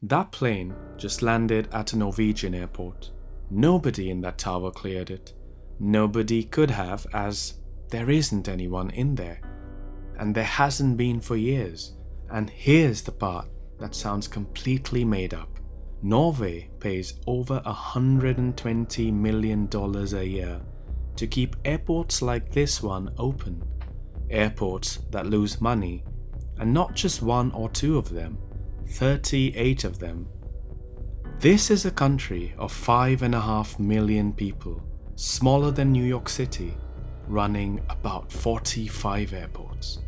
That plane just landed at a Norwegian airport. Nobody in that tower cleared it. Nobody could have, as there isn't anyone in there. And there hasn't been for years. And here's the part that sounds completely made up. Norway pays over $120 million a year to keep airports like this one open. Airports that lose money, and not just one or two of them, 38 of them. This is a country of 5.5 million people, smaller than New York City, running about 45 airports.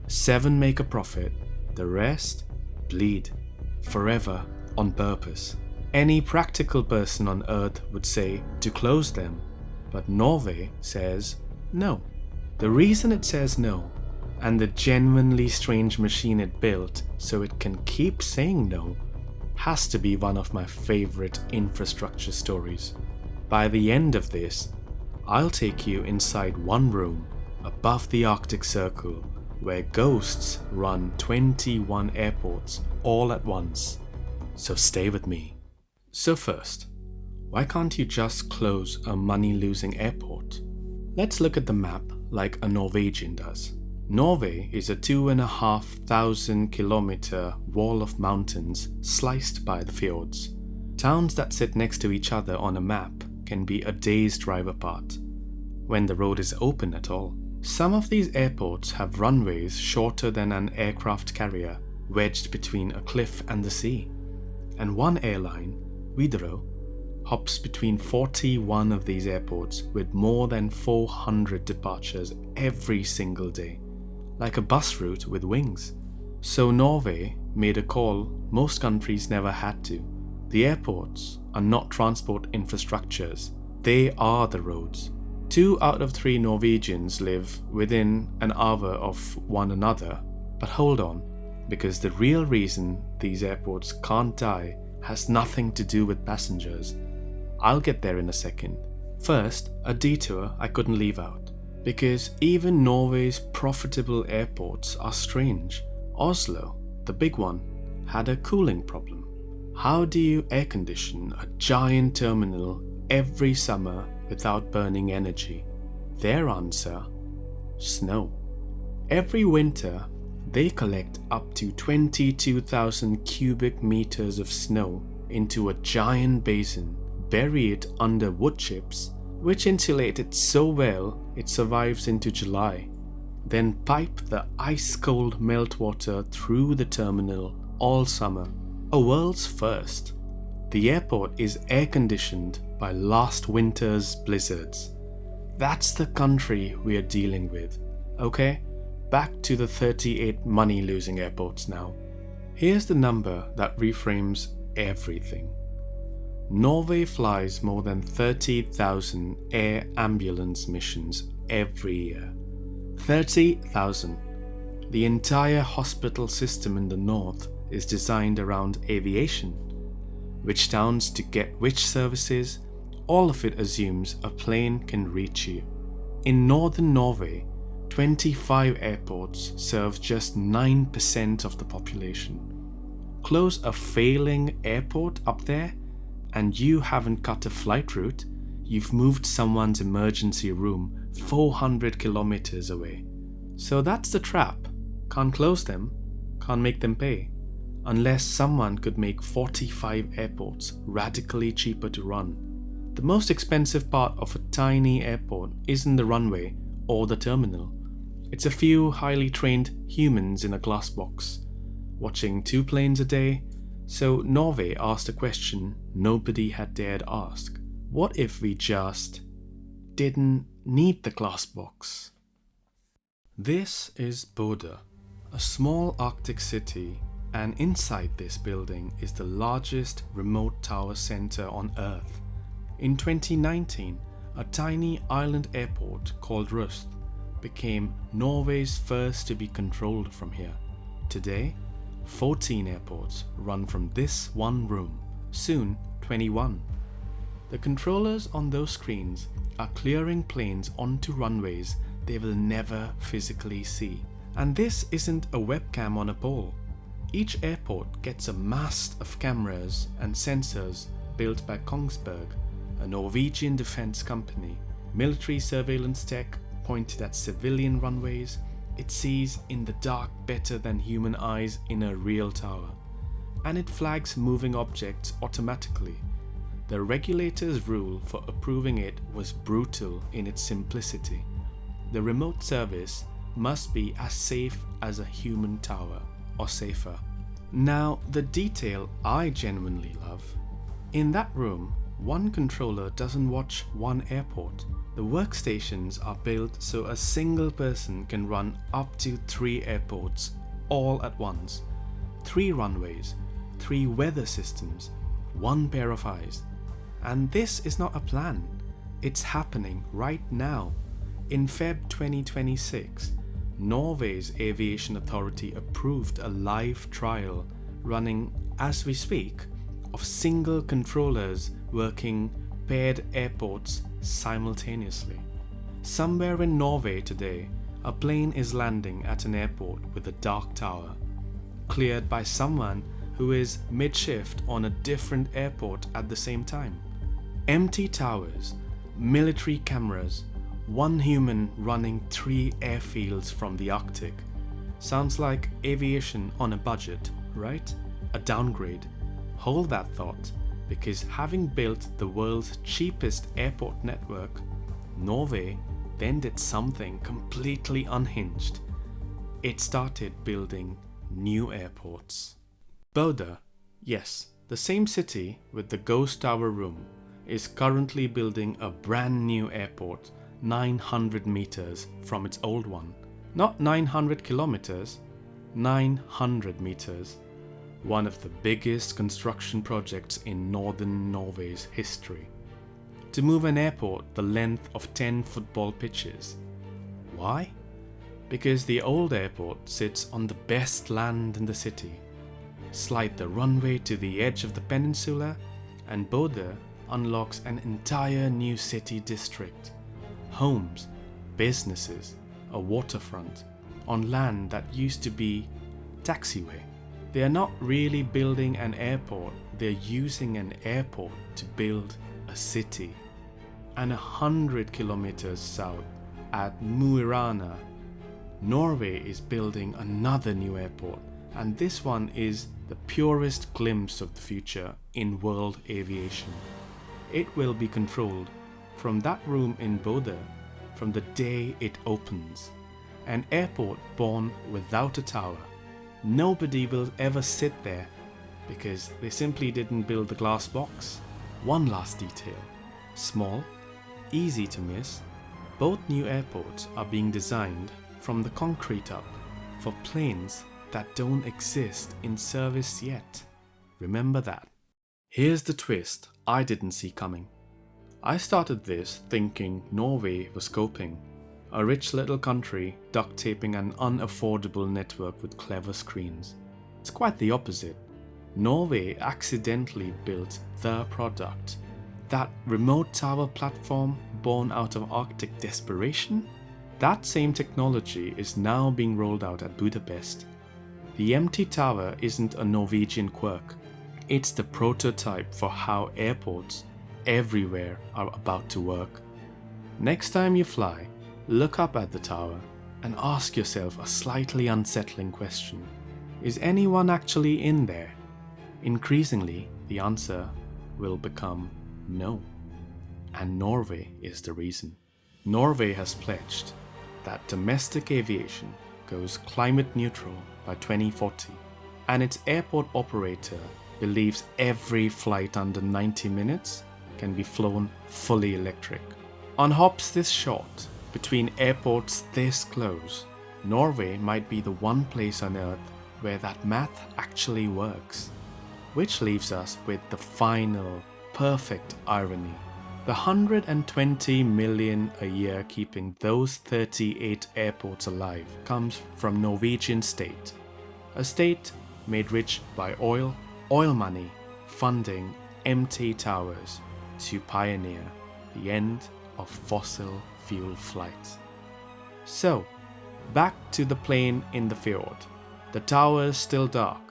7 make a profit, the rest bleed forever on purpose. Any practical person on earth would say to close them, but Norway says no. The reason it says no, and the genuinely strange machine it built so it can keep saying no, has to be one of my favorite infrastructure stories. By the end of this, I'll take you inside one room above the Arctic Circle where ghosts run 21 airports all at once. So stay with me. So first, why can't you just close a money-losing airport? Let's look at the map like a Norwegian does. Norway is a 2,500 kilometer wall of mountains sliced by the fjords. Towns that sit next to each other on a map can be a day's drive apart, when the road is open at all. Some of these airports have runways shorter than an aircraft carrier, wedged between a cliff and the sea. And one airline, Widerøe, hops between 41 of these airports with more than 400 departures every single day, like a bus route with wings. So Norway made a call most countries never had to. The airports are not transport infrastructures, they are the roads. 2 out of 3 Norwegians live within an hour of one another. But hold on, because the real reason these airports can't die has nothing to do with passengers. I'll get there in a second. First, a detour I couldn't leave out, because even Norway's profitable airports are strange. Oslo, the big one, had a cooling problem. How do you air condition a giant terminal every summer without burning energy? Their answer: snow. Every winter, they collect up to 22,000 cubic meters of snow into a giant basin, bury it under wood chips, which insulate it so well it survives into July, then pipe the ice-cold meltwater through the terminal all summer. A world's first. The airport is air-conditioned by last winter's blizzards. That's the country we are dealing with. Okay, back to the 38 money-losing airports now. Here's the number that reframes everything. Norway flies more than 30,000 air ambulance missions every year. 30,000. The entire hospital system in the north is designed around aviation. Which towns to get which services, all of it assumes a plane can reach you. In northern Norway, 25 airports serve just 9% of the population. Close a failing airport up there, and you haven't cut a flight route, you've moved someone's emergency room 400 kilometers away. So that's the trap. Can't close them, can't make them pay. Unless someone could make 45 airports radically cheaper to run. The most expensive part of a tiny airport isn't the runway or the terminal. It's a few highly trained humans in a glass box, watching 2 planes a day. So Norway asked a question nobody had dared ask. What if we just didn't need the glass box? This is Bodø, a small Arctic city, and inside this building is the largest remote tower center on Earth. In 2019, a tiny island airport called Rust became Norway's first to be controlled from here. Today, 14 airports run from this one room, soon 21. The controllers on those screens are clearing planes onto runways they will never physically see. And this isn't a webcam on a pole. Each airport gets a mast of cameras and sensors built by Kongsberg, a Norwegian defense company. Military surveillance tech pointed at civilian runways. It sees in the dark better than human eyes in a real tower. And it flags moving objects automatically. The regulator's rule for approving it was brutal in its simplicity. The remote service must be as safe as a human tower, or safer. Now, the detail I genuinely love. In that room, one controller doesn't watch one airport. The workstations are built so a single person can run up to 3 airports all at once. 3 runways, 3 weather systems, 1 pair of eyes. And this is not a plan. It's happening right now. In Feb 2026, Norway's Aviation Authority approved a live trial running as we speak of single controllers working paired airports simultaneously. Somewhere in Norway today, a plane is landing at an airport with a dark tower, cleared by someone who is mid-shift on a different airport at the same time. Empty towers, military cameras, 1 human running 3 airfields from the Arctic. Sounds like aviation on a budget, right? A downgrade. Hold that thought, because having built the world's cheapest airport network, Norway then did something completely unhinged. It started building new airports. Bodø, yes, the same city with the ghost tower room, is currently building a brand new airport 900 meters from its old one. Not 900 kilometers, 900 meters. One of the biggest construction projects in northern Norway's history. To move an airport the length of 10 football pitches. Why? Because the old airport sits on the best land in the city. Slide the runway to the edge of the peninsula and Bodø unlocks an entire new city district. Homes, businesses, a waterfront on land that used to be taxiway. They are not really building an airport, they're using an airport to build a city. And 100 kilometers south at Mo i Rana, Norway is building another new airport, and this one is the purest glimpse of the future in world aviation. It will be controlled from that room in Bodø from the day it opens. An airport born without a tower. Nobody will ever sit there because they simply didn't build the glass box. One last detail. Small, easy to miss. Both new airports are being designed from the concrete up for planes that don't exist in service yet. Remember that. Here's the twist I didn't see coming. I started this thinking Norway was coping. A rich little country duct taping an unaffordable network with clever screens. It's quite the opposite. Norway accidentally built the product. That remote tower platform born out of Arctic desperation? That same technology is now being rolled out at Budapest. The empty tower isn't a Norwegian quirk. It's the prototype for how airports everywhere are about to work. Next time you fly, look up at the tower and ask yourself a slightly unsettling question. Is anyone actually in there? Increasingly, the answer will become no. And Norway is the reason. Norway has pledged that domestic aviation goes climate neutral by 2040, and its airport operator believes every flight under 90 minutes can be flown fully electric. On hops this short, between airports this close, Norway might be the one place on Earth where that math actually works. Which leaves us with the final, perfect irony. The 120 million a year keeping those 38 airports alive comes from Norwegian state. A state made rich by oil money, funding empty towers to pioneer the end of fossil fuel flight. So, back to the plane in the fjord. The tower is still dark,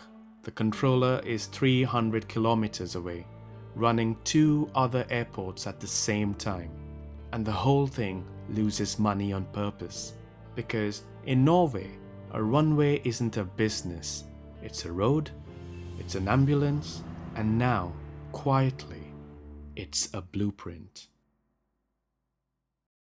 the controller is 300 kilometers away, running 2 other airports at the same time. And the whole thing loses money on purpose. Because in Norway, a runway isn't a business. It's a road, it's an ambulance, and now, quietly, it's a blueprint.